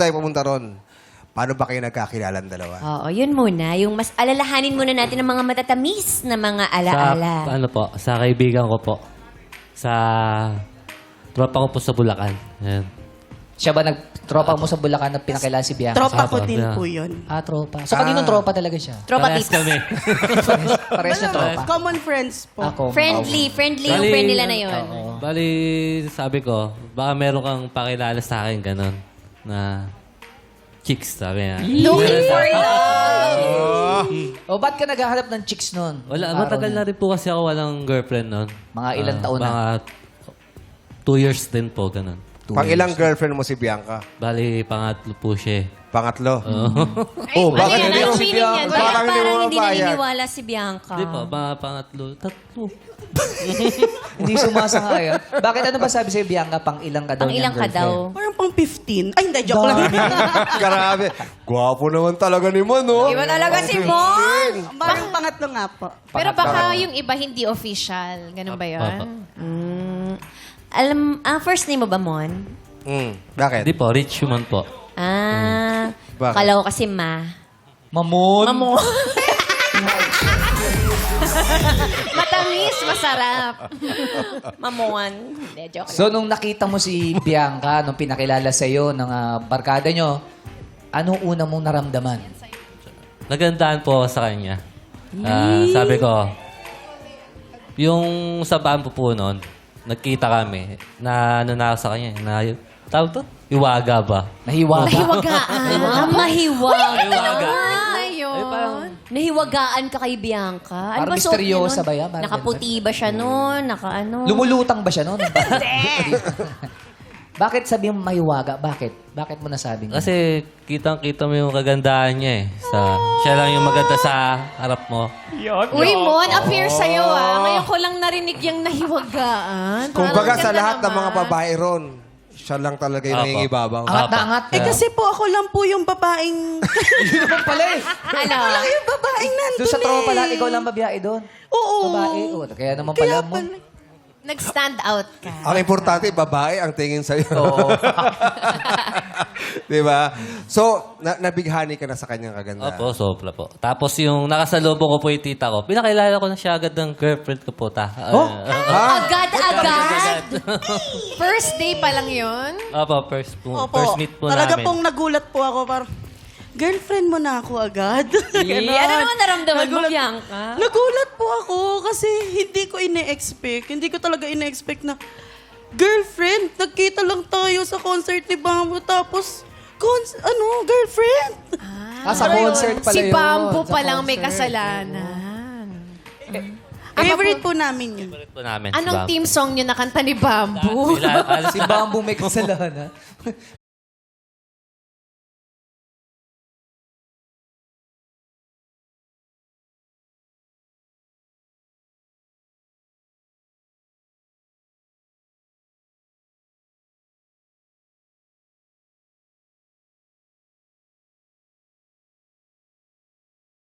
tayo pumunta ron, paano ba kayo nagkakilalan dalawa? Oo, yun muna. Yung mas alalahanin muna natin ng mga matatamis na mga alaala. Sa, ano po, sa kaibigan ko po. Sa tropa ko po sa Bulacan. Ayan. Siya ba tropa mo sa Bulacan na pinakilala si Bianca? Tropa ko Tropa, din yeah. po yun. Ah, tropa. So, kaninong tropa talaga siya? Tropa Parehas tips. kami. Pares niya tropa. Common friends po. Ako. Friendly yung friend nila na yun. Bali, sabi ko, baka meron kang pakilala sa akin, ganun. Na chicks, sabi niya. Looking for love. O, ba't ka naghahanap ng chicks nun? Wala, Araw matagal na rin po kasi ako walang girlfriend noon. Mga ilang taon na? Mga 2 years din po, ganun. Pang ilang girlfriend mo si Bianca? Bali, pangatlo po siya. Pangatlo? Ay, Oh, bakit ano hindi yan? mo Anong meaning yan? Bakit Parang hindi parang mo hindi mapayag. naniniwala si Bianca? Hindi po, mga pangatlo. Tatlo. Hindi sumasang-ayon. Bakit ano ba sabi sa'yo, Bianca? Pang ilang ka daw Pang ilang ka niyang girlfriend? daw? Parang pang 15. Ay, hindi. Joke lang. Grabe. Gwapo naman talaga ni Mon, no? Iba talaga si Mon! Parang pangatlo nga po. Pero baka yung iba hindi official. Ganun ba yun? Papa. Ang first name mo ba, Mon? Bakit? Hindi po, rich human po. Bakit? Kala ko kasi Ma. Mamon. Mamo. Matamis, masarap. Mamon. Hindi, joke lang. So, nung nakita mo si Bianca, nung pinakilala sa'yo ng barkada nyo, ano una mong naramdaman? Nagandaan po ako sa kanya. Sabi ko, yung sa bambu po noon, nagkita kami, na ano na ako sa kanya, na, tawag to? Iwaga ba? Nahiwaga? Nahiwagaan. Mahiwaga. Na yun. Nahiwagaan ka kay Bianca. Ano Parang ba suot niya misteryosa nun? ba yan? Parang Nakaputi ba siya nun? Naka-ano? Lumulutang ba siya noon? Bakit sabi mo mahiwaga? Bakit? Bakit mo nasabing? Kasi kitang-kita mo yung kagandahan niya eh. Siya lang yung maganda sa harap mo. Uy, Mon, appear sa'yo Ngayon ko lang narinig yung nahiwagaan. Kumbaga Parang sa ganda lahat ng mga naman. babae ron, siya lang talaga yung Apo. nangingibabaw. Angat na angat. Eh kasi po ako lang po yung babaeng... Yun naman pala eh. Ano? Wala yung babaeng nandun Doon sa tropa eh. lang, ikaw lang babiyae doon. Oo. Babae. Oh, kaya naman Kaya pala mo. pala. Nag-stand out ka. Ang importante, babae ang tingin sa'yo. Oo. Di ba? So, nabighani ka na sa kanyang kagandahan. Opo, sobra po. Tapos yung nakasalubong ko po yung tita ko, pinakilala ko na siya agad ng girlfriend ko po. Agad-agad. First day pa lang yun. Opo, first Opo. meet po Talaga namin. pong nagulat po ako. Parang, girlfriend mo na ako agad. Ganon. Ano naman naramdaman mo, Nagulat- Bianca? Nagulat po ako kasi hindi ko ine-expect. Hindi ko talaga ine-expect na girlfriend. Nagkita lang tayo sa concert ni Bamboo tapos girlfriend. Sa concert pala Si yun. Bamboo Sa palang may concert. kasalanan. Favorite po namin yun. Favorite po namin. Anong team song nyo nakanta ni Bamboo? Si Bamboo may kasalanan.